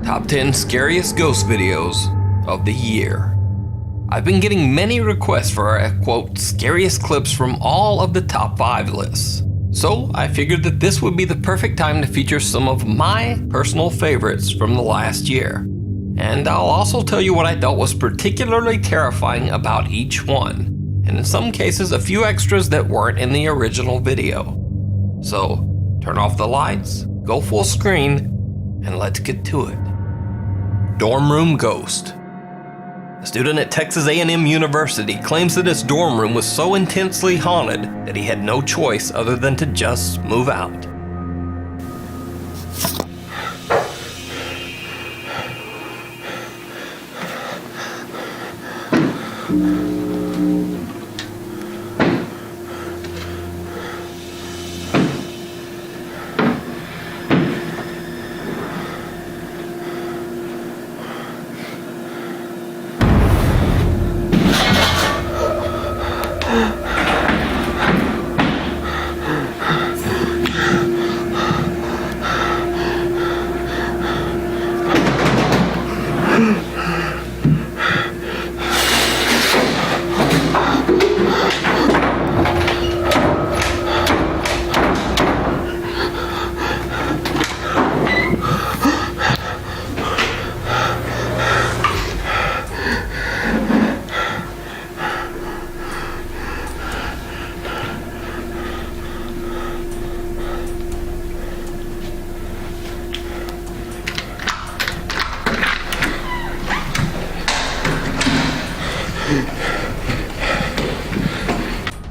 Top 10 Scariest Ghost Videos of the Year. I've been getting many requests for quote, scariest clips from all of the top 5 lists. So I figured that this would be the perfect time to feature some of my personal favorites from the last year. And I'll also tell you what I thought was particularly terrifying about each one, and in some cases a few extras that weren't in the original video. So turn off the lights, go full screen, and let's get to it. Dorm Room Ghost. A student at Texas A&M University claims that his dorm room was so intensely haunted that he had no choice other than to just move out.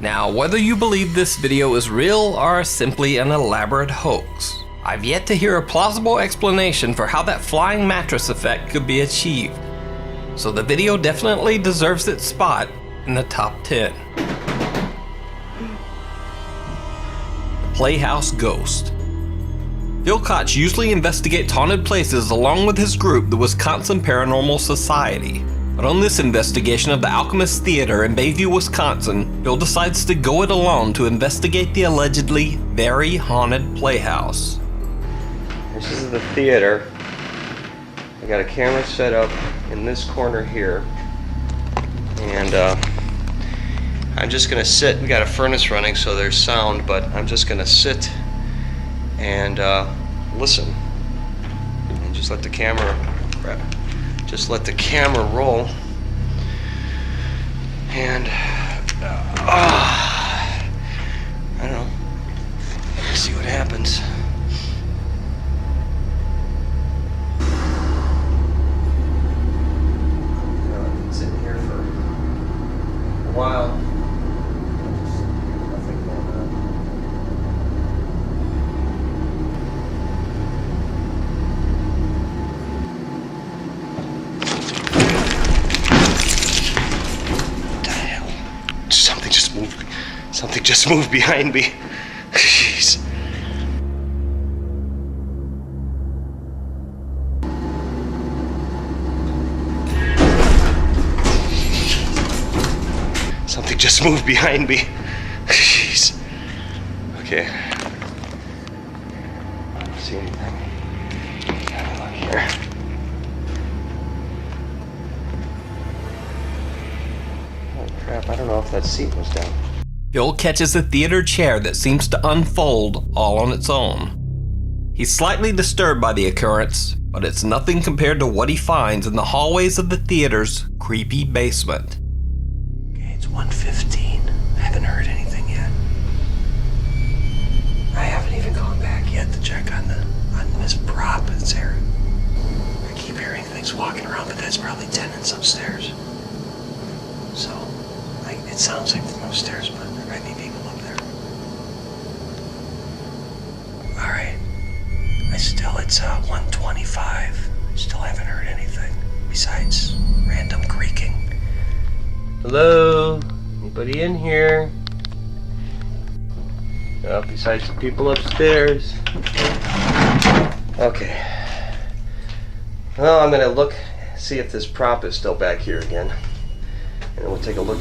Now, whether you believe this video is real or simply an elaborate hoax, I've yet to hear a plausible explanation for how that flying mattress effect could be achieved. So the video definitely deserves its spot in the top 10. Playhouse Ghost. Phil Koch usually investigates haunted places along with his group, the Wisconsin Paranormal Society. But on this investigation of the Alchemist Theater in Bayview, Wisconsin, Bill decides to go it alone to investigate the allegedly very haunted playhouse. This is the theater. I got a camera set up in this corner here. And I'm just gonna sit. We got a furnace running so there's sound, but I'm just gonna sit and listen. And just let the camera roll, and I don't know, let's see what happens. I've been sitting here for a while. Nothing going on. Something just moved behind me. Jeez. Something just moved behind me. Jeez. Okay. I don't see anything. Have a look here. Oh crap, I don't know if that seat was down. Bill catches a theater chair that seems to unfold all on its own. He's slightly disturbed by the occurrence, but it's nothing compared to what he finds in the hallways of the theater's creepy basement. Okay, it's 1:15. I haven't heard anything yet. I haven't even gone back yet to check on this prop that's there. I keep hearing things walking around, but that's probably tenants upstairs. So, it sounds like there's no stairs, but there might be people up there. Alright. It's 1:25. Still haven't heard anything besides random creaking. Hello? Anybody in here? Oh, besides the people upstairs. Okay. Well, I'm gonna look, see if this prop is still back here again. And then we'll take a look.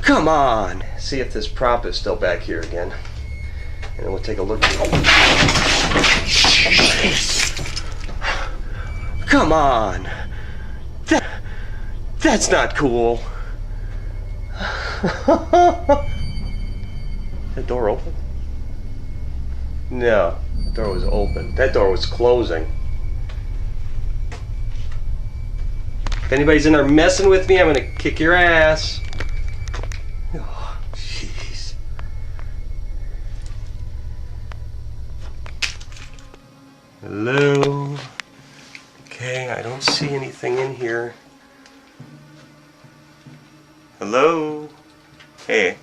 Come on! See if this prop is still back here again. And then we'll take a look. Come on! That's not cool. That door open? No, the door was open. That door was closing. If anybody's in there messing with me, I'm gonna kick your ass. Oh, jeez. Hello? Okay, I don't see anything in here. Hello? Hey.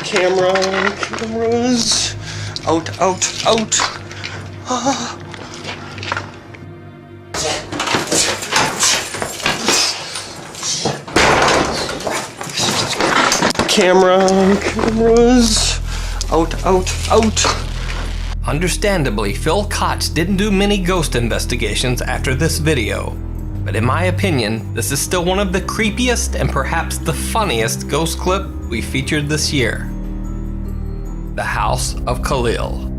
Cameras. Out. Cameras. Out. Understandably, Phil Koch didn't do many ghost investigations after this video, but in my opinion, this is still one of the creepiest and perhaps the funniest ghost clip we featured this year. The House of Khalil.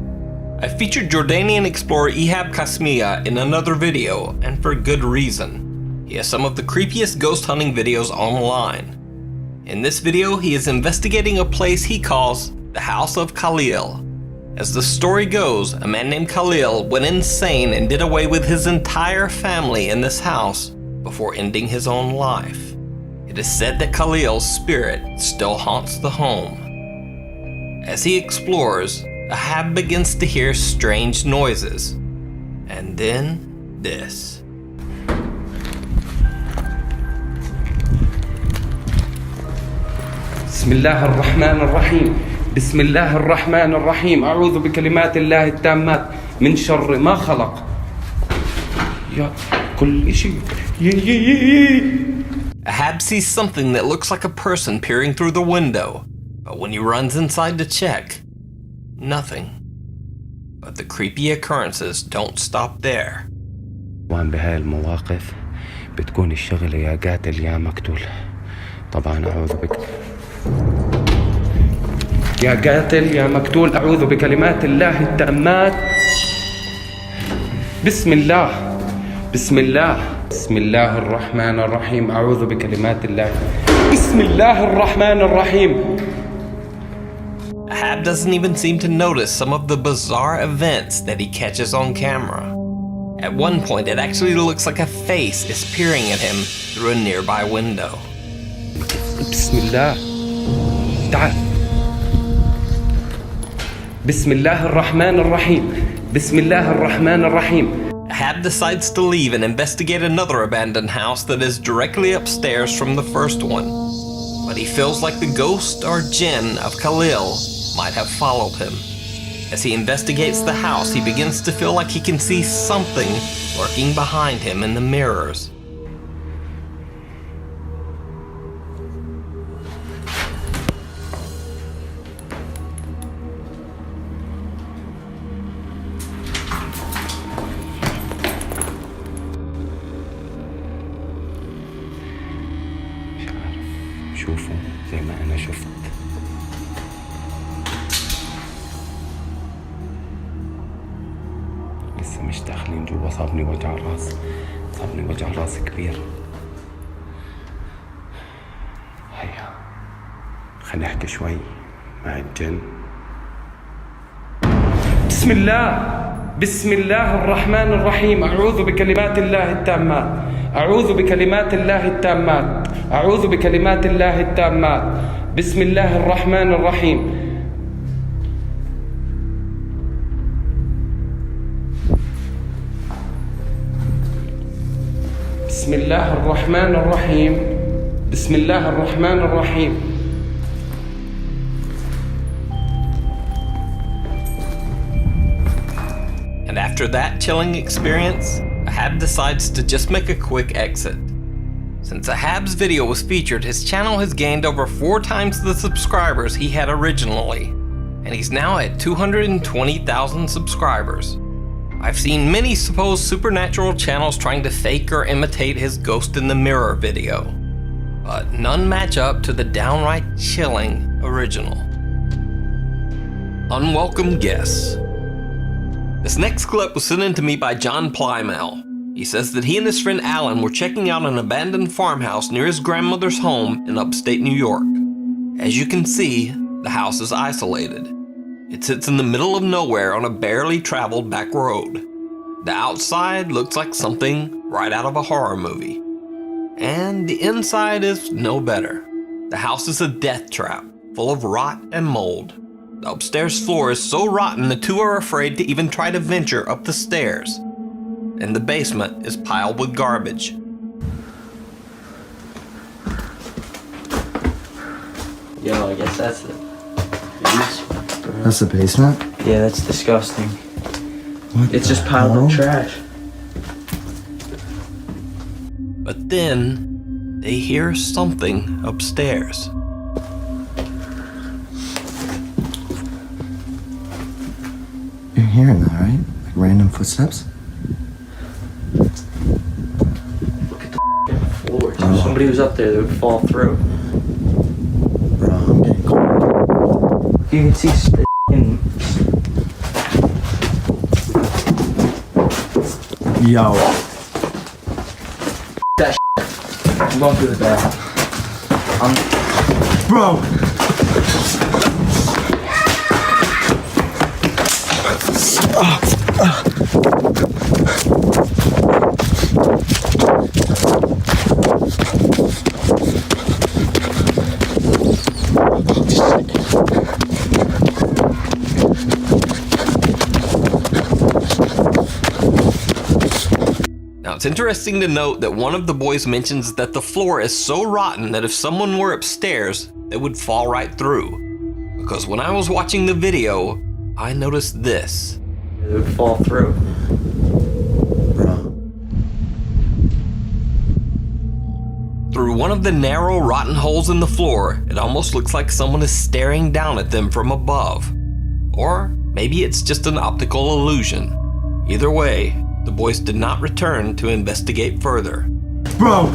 I featured Jordanian explorer Ihab Kasmia in another video, and for good reason. He has some of the creepiest ghost hunting videos online. In this video, he is investigating a place he calls the House of Khalil. As the story goes, a man named Khalil went insane and did away with his entire family in this house before ending his own life. It is said that Khalil's spirit still haunts the home. As he explores, Ahab begins to hear strange noises. And then this. بسم الله الرحمن الرحيم بسم الله الرحمن الرحيم أعوذ بكلمات الله التامات من شر ما خلق يا كل شيء Ahab sees something that looks like a person peering through the window, but when he runs inside to check, nothing. But the creepy occurrences don't stop there. طبعا بهاي المواقف بتكون الشغلة يا قاتل يا مقتول. طبعا أعوذ بك يا قاتل يا مقتول أعوذ بكلمات الله التامات. بسم الله الرحمن الرحيم أعوذ بكلمات الله. بسم الله الرحمن الرحيم. Ahab doesn't even seem to notice some of the bizarre events that he catches on camera. At one point, it actually looks like a face is peering at him through a nearby window. بسم الله تعال. بسم الله الرحمن الرحيم. بسم الله الرحمن الرحيم. Ahab decides to leave and investigate another abandoned house that is directly upstairs from the first one. But he feels like the ghost or jinn of Khalil might have followed him. As he investigates the house, he begins to feel like he can see something lurking behind him in the mirrors. شوفوا زي ما أنا شفت. لسه مش داخلين جوا. صابني وجع راس كبير. هيا خلينا نحكي شوي مع الجن. بسم الله الرحمن الرحيم أعوذ بكلمات الله التامات. أعوذ بكلمات الله التامات. أعوذ بكلمات الله التامات. بسم الله الرحمن الرحيم. بسم الله الرحمن الرحيم. بسم الله الرحمن الرحيم. And after that chilling experience, Ahab decides to just make a quick exit. Since a Habs video was featured, his channel has gained over 4 times the subscribers he had originally, and he's now at 220,000 subscribers. I've seen many supposed supernatural channels trying to fake or imitate his Ghost in the Mirror video, but none match up to the downright chilling original. Unwelcome guests. This next clip was sent in to me by John Plymell. He says that he and his friend Alan were checking out an abandoned farmhouse near his grandmother's home in upstate New York. As you can see, the house is isolated. It sits in the middle of nowhere on a barely traveled back road. The outside looks like something right out of a horror movie. And the inside is no better. The house is a death trap, full of rot and mold. The upstairs floor is so rotten the two are afraid to even try to venture up the stairs. And the basement is piled with garbage. Yo, I guess that's the basement. That's the basement? Yeah, that's disgusting. It's just hell? piled up trash. But then, they hear something upstairs. You're hearing that, right? Like random footsteps? Look at the floor. If somebody was up there, they would fall through. Bro, I'm getting cold. You can see Yo. that I'm going through the bathroom. Bro! Now it's interesting to note that one of the boys mentions that the floor is so rotten that if someone were upstairs, they would fall right through. Because when I was watching the video, I noticed this. They would fall through. Bro. Through one of the narrow, rotten holes in the floor, it almost looks like someone is staring down at them from above. Or maybe it's just an optical illusion. Either way, the boys did not return to investigate further. Bro!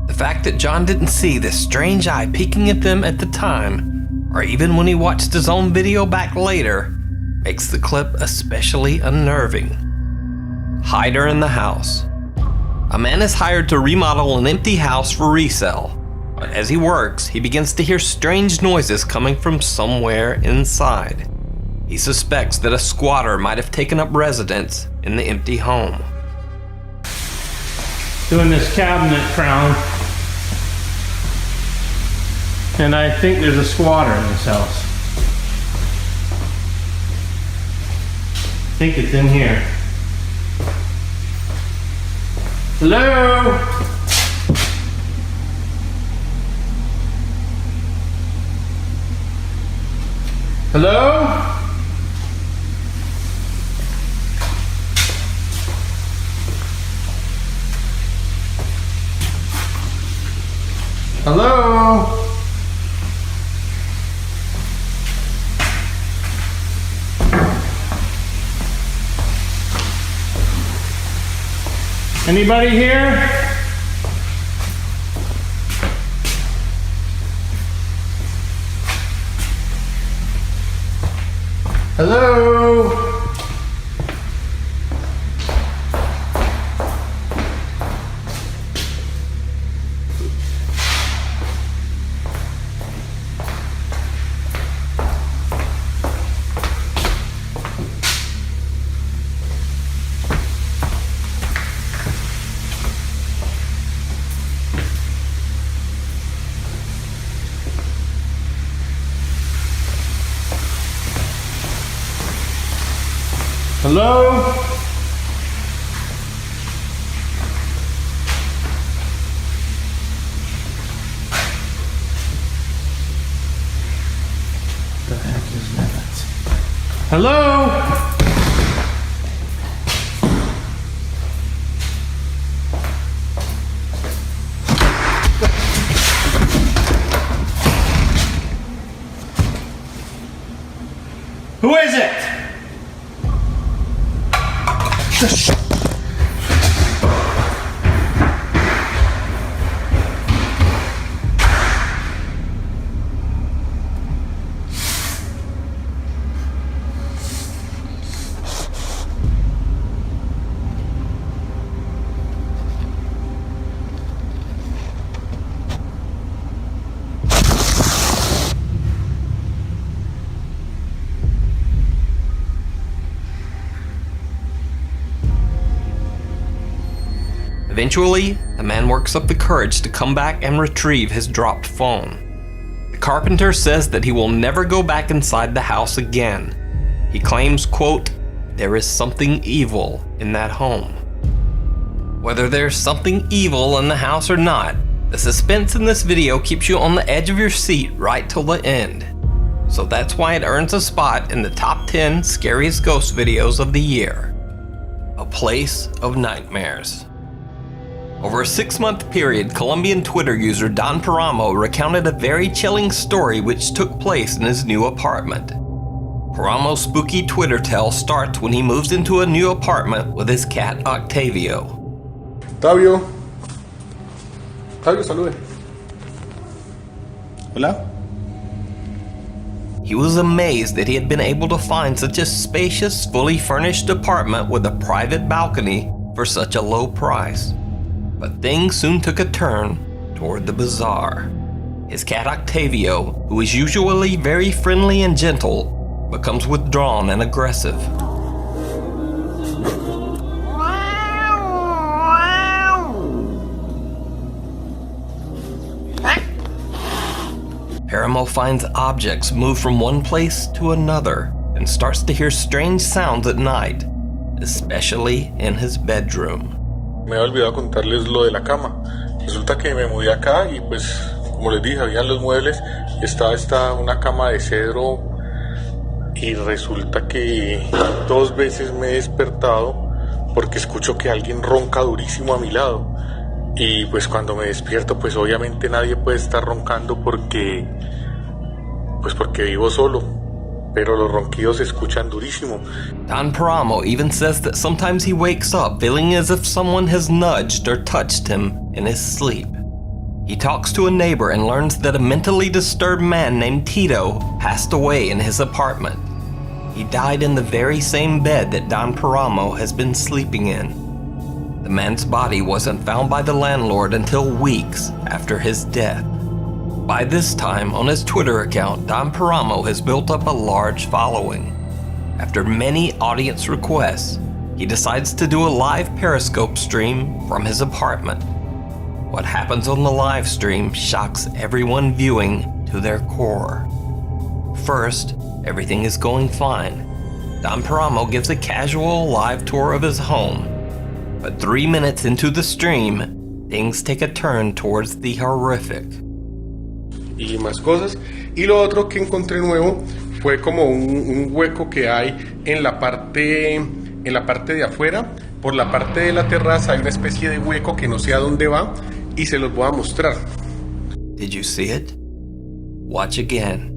The fact that John didn't see this strange eye peeking at them at the time, or even when he watched his own video back later, makes the clip especially unnerving. Hider in the house. A man is hired to remodel an empty house for resale. But as he works, he begins to hear strange noises coming from somewhere inside. He suspects that a squatter might have taken up residence in the empty home. Doing this cabinet crown, and I think there's a squatter in this house. I think it's in here. Hello? Hello? Hello? Anybody here? Hello? Hello? The heck is that? Hello? Who is it? Eventually, the man works up the courage to come back and retrieve his dropped phone. The carpenter says that he will never go back inside the house again. He claims, quote, "There is something evil in that home." Whether there's something evil in the house or not, the suspense in this video keeps you on the edge of your seat right till the end. So that's why it earns a spot in the top 10 scariest ghost videos of the year. A Place of Nightmares. Over a 6-month period, Colombian Twitter user Don Paramo recounted a very chilling story which took place in his new apartment. Paramo's spooky Twitter tale starts when he moves into a new apartment with his cat Octavio. Octavio, salude. Hola. He was amazed that he had been able to find such a spacious, fully furnished apartment with a private balcony for such a low price. But things soon took a turn toward the bizarre. His cat Octavio, who is usually very friendly and gentle, becomes withdrawn and aggressive. Paramo finds objects move from one place to another and starts to hear strange sounds at night, especially in his bedroom. Me había olvidado contarles lo de la cama. Resulta que me mudé acá y pues, como les dije, habían los muebles, estaba una cama de cedro y resulta que 2 veces me he despertado porque escucho que alguien ronca durísimo a mi lado. Y pues cuando me despierto, pues obviamente nadie puede estar roncando porque vivo solo. Pero los ronquidos se escuchan durísimo. Don Paramo even says that sometimes he wakes up feeling as if someone has nudged or touched him in his sleep. He talks to a neighbor and learns that a mentally disturbed man named Tito passed away in his apartment. He died in the very same bed that Don Paramo has been sleeping in. The man's body wasn't found by the landlord until weeks after his death. By this time, on his Twitter account, Don Paramo has built up a large following. After many audience requests, he decides to do a live Periscope stream from his apartment. What happens on the live stream shocks everyone viewing to their core. First, everything is going fine. Don Paramo gives a casual live tour of his home. But 3 minutes into the stream, things take a turn towards the horrific. Y más cosas. Y lo otro que encontré nuevo fue como un hueco que hay en la parte de afuera. Por la parte de la terraza hay una especie de hueco que no sé a dónde va y se los voy a mostrar. Did you see it? Watch again.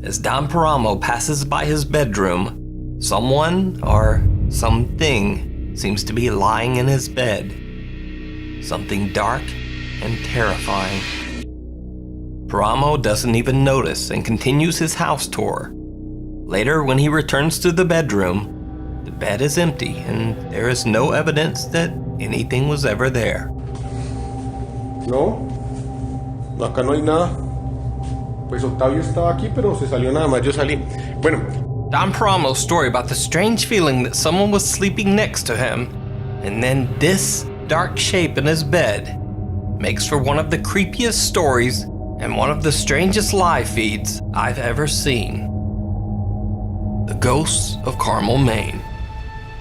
As Don Paramo passes by his bedroom, someone or something seems to be lying in his bed. Something dark and terrifying. Paramo doesn't even notice and continues his house tour. Later, when he returns to the bedroom, the bed is empty and there is no evidence that anything was ever there. No, acá no hay nada. Pues Octavio estaba aquí, pero se salió nada más. Yo salí. Bueno. Don Paramo's story about the strange feeling that someone was sleeping next to him, and then this dark shape in his bed, makes for one of the creepiest stories and one of the strangest live feeds I've ever seen. The Ghosts of Carmel, Maine.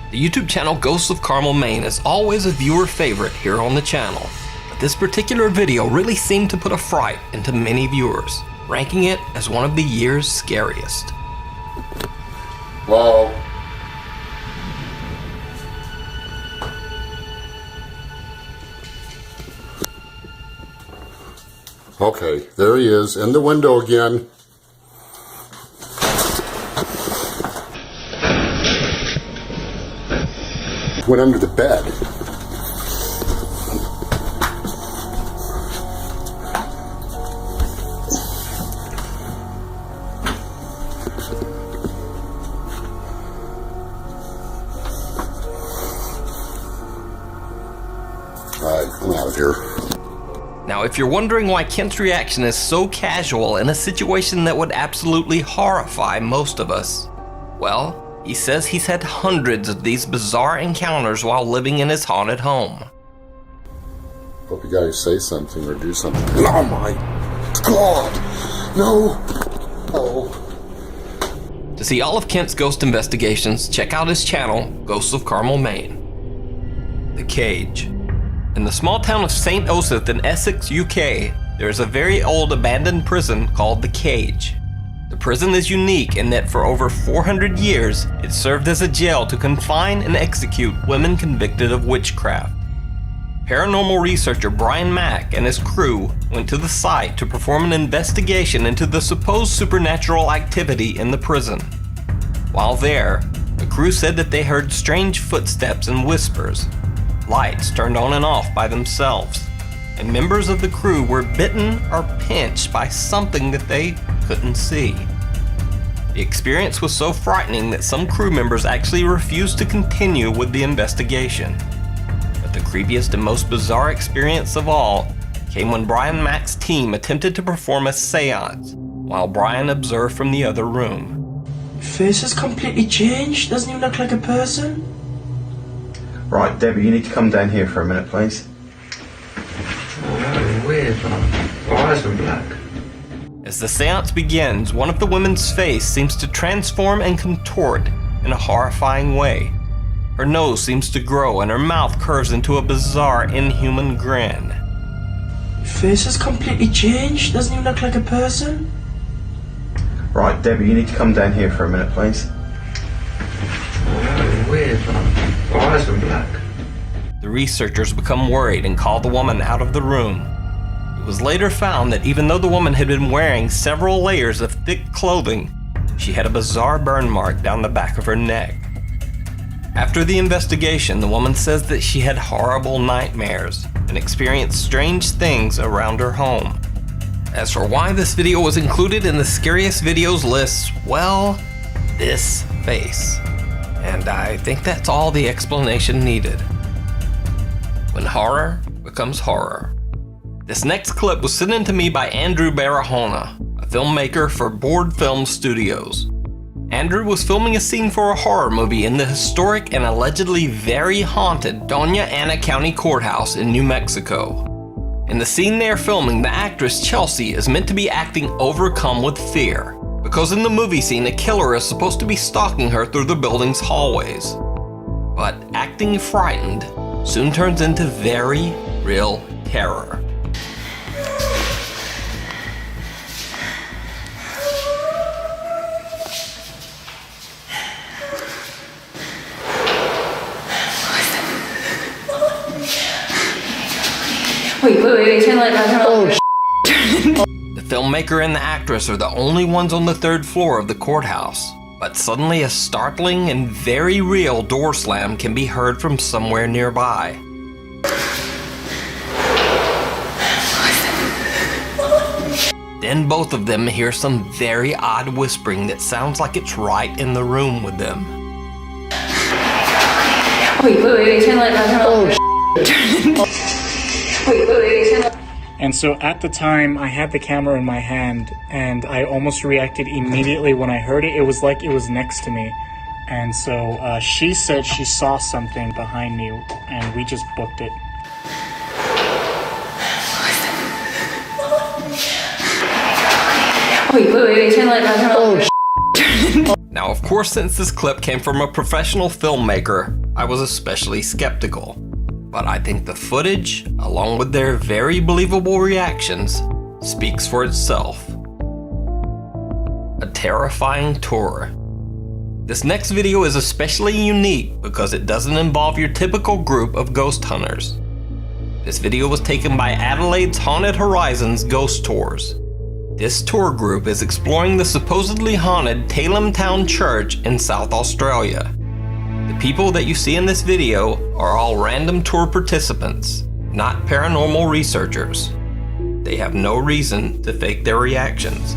The YouTube channel Ghosts of Carmel, Maine is always a viewer favorite here on the channel, but this particular video really seemed to put a fright into many viewers, ranking it as one of the year's scariest. Wow. Okay, there he is, in the window again. Went under the bed. Alright, I'm out of here. Now, if you're wondering why Kent's reaction is so casual in a situation that would absolutely horrify most of us, well, he says he's had hundreds of these bizarre encounters while living in his haunted home. Hope you guys say something or do something. Oh my God! No! Oh. To see all of Kent's ghost investigations, check out his channel, Ghosts of Carmel, Maine. The Cage. In the small town of St. Osyth in Essex, UK, there is a very old abandoned prison called The Cage. The prison is unique in that for over 400 years, it served as a jail to confine and execute women convicted of witchcraft. Paranormal researcher Brian Mack and his crew went to the site to perform an investigation into the supposed supernatural activity in the prison. While there, the crew said that they heard strange footsteps and whispers. Lights turned on and off by themselves, and members of the crew were bitten or pinched by something that they couldn't see. The experience was so frightening that some crew members actually refused to continue with the investigation. But the creepiest and most bizarre experience of all came when Brian Mack's team attempted to perform a seance while Brian observed from the other room. Face has completely changed, doesn't even look like a person. Right, Debbie, you need to come down here for a minute, please. Oh, that was weird, man. Her eyes were black. As the seance begins, one of the women's face seems to transform and contort in a horrifying way. Her nose seems to grow and her mouth curves into a bizarre, inhuman grin. Face has completely changed, doesn't even look like a person. Right, Debbie, you need to come down here for a minute, please. Oh, that was weird, man. Her eyes were black. The researchers become worried and call the woman out of the room. It was later found that even though the woman had been wearing several layers of thick clothing, she had a bizarre burn mark down the back of her neck. After the investigation, the woman says that she had horrible nightmares and experienced strange things around her home. As for why this video was included in the scariest videos list, well, this face. And I think that's all the explanation needed. When horror becomes horror. This next clip was sent in to me by Andrew Barahona, a filmmaker for Board Film Studios. Andrew was filming a scene for a horror movie in the historic and allegedly very haunted Doña Ana County Courthouse in New Mexico. In the scene they are filming, the actress Chelsea is meant to be acting overcome with fear, because in the movie scene a killer is supposed to be stalking her through the building's hallways. But acting frightened soon turns into very real terror. Wait, turn the light down, turn the light down. The filmmaker and the actress are the only ones on the third floor of the courthouse, but suddenly a startling and very real door slam can be heard from somewhere nearby. Then both of them hear some very odd whispering that sounds like it's right in the room with them. Wait, turn the light down, turn the light down. And so at the time, I had the camera in my hand, and I almost reacted immediately when I heard it. It was like it was next to me. And so she said she saw something behind me, and we just booked it. Wait, turn the light down, turn the light down. Now, of course, since this clip came from a professional filmmaker, I was especially skeptical. But I think the footage, along with their very believable reactions, speaks for itself. A terrifying tour. This next video is especially unique because it doesn't involve your typical group of ghost hunters. This video was taken by Adelaide's Haunted Horizons Ghost Tours. This tour group is exploring the supposedly haunted Tailem Town Church in South Australia. The people that you see in this video are all random tour participants, not paranormal researchers. They have no reason to fake their reactions.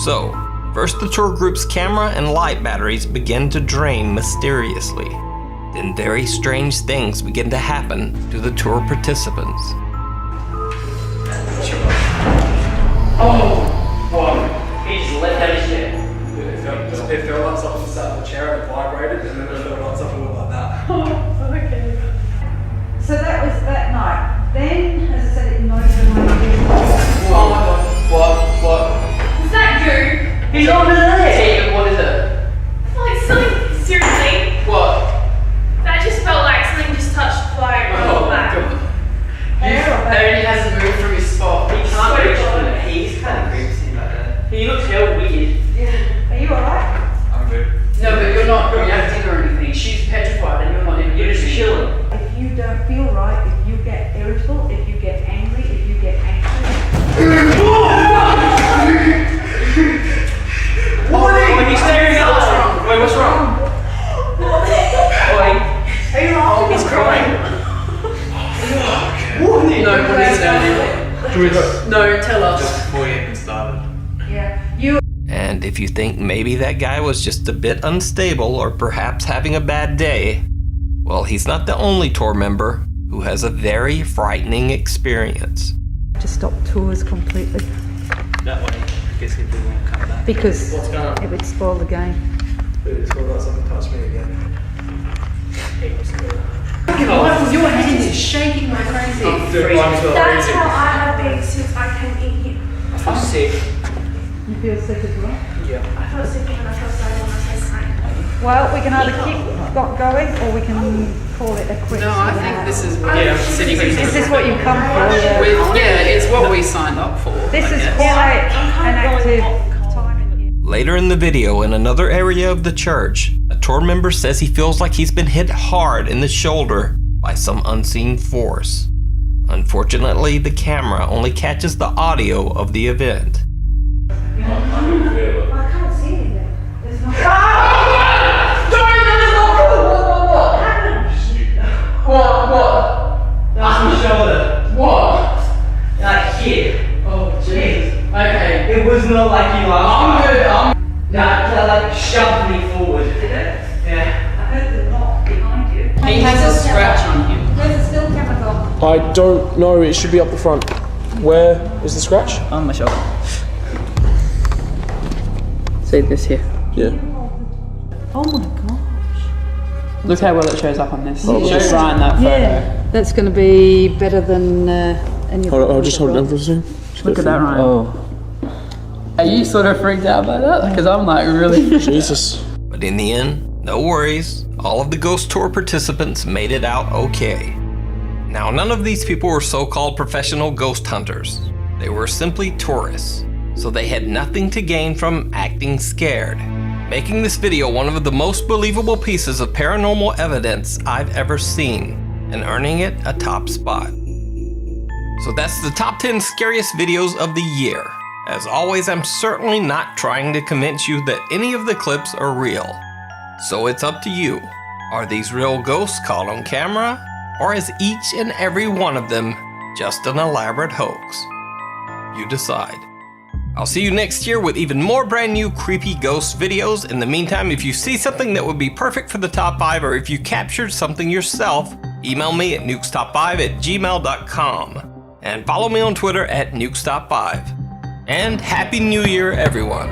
So, first the tour group's camera and light batteries begin to drain mysteriously. Then very strange things begin to happen to the tour participants. Oh! Whoa! He just let out his chair. It felt like something sat on the chair and it vibrated, and then it felt like something went like that. Oh, okay. So that was that night. Then, as I said, it noted in my ear. Oh my god. What? Is that you? He's over there! What is it? Like something, seriously? What? That just felt like something just touched the fire and rolled back. He hasn't moved from his spot. He can't reach from it. He's kind of creepy like that. He looks hell weird. Yeah. Are you alright? I'm good. No, but you're not reacting or anything. She's petrified and you're not even. You're just chilling. If you don't feel right, if you get irritable, if you get angry, if you get anxious. What? He's staring at us. Wait, what's wrong? Wait. Are you wrong? Oh, he's crying. No, what is that? No, tell us. Just before you even started. Yeah. You. And if you think maybe that guy was just a bit unstable or perhaps having a bad day, well, he's not the only tour member who has a very frightening experience. To stop tours completely. That way, I guess people won't come back. Because What's going on? it would spoil the game. It's got like something touched me again. Your hand is shaking like crazy. That's how I have been since I came in here. I feel sick. You feel sick as well? Yeah. I feel sick and I feel sad when I say crying. Well, we can either keep going or we can call it a quit. No, I think this is what Yeah. This is what you come for. yeah, it's what we signed up for. This is quite an active time in here. Later in the video, in another area of the church, a tour member says he feels like he's been hit hard in the shoulder by some unseen force. Unfortunately, the camera only catches the audio of the event. I can't see anything. There's no. What? That's my shoulder. What? Like here. Oh, jeez. Okay. It was not like you laughed. I'm good. That like shoved me forward. Did it? Yeah. I heard the knock behind you. He has a scratch on him. There's a still camera gone. I don't know. It should be up the front. Where is the scratch? On my shoulder. See this here. Yeah. Oh my gosh. Look how well it shows up on this. It's just right in that photo. Yeah, that's going to be better than any of I'll just hold it down for a second. Look at that, Ryan. Oh. Are you sort of freaked out by that? Because I'm like really. Jesus. But in the end, no worries. All of the ghost tour participants made it out okay. Now, none of these people were so-called professional ghost hunters. They were simply tourists, so they had nothing to gain from acting scared, making this video one of the most believable pieces of paranormal evidence I've ever seen, and earning it a top spot. So that's the top 10 scariest videos of the year. As always, I'm certainly not trying to convince you that any of the clips are real. So it's up to you. Are these real ghosts caught on camera? Or is each and every one of them just an elaborate hoax? You decide. I'll see you next year with even more brand new creepy ghost videos. In the meantime, if you see something that would be perfect for the top 5, or if you captured something yourself, email me at nukestop5@gmail.com. And follow me on Twitter at nukestop5. And Happy New Year, everyone.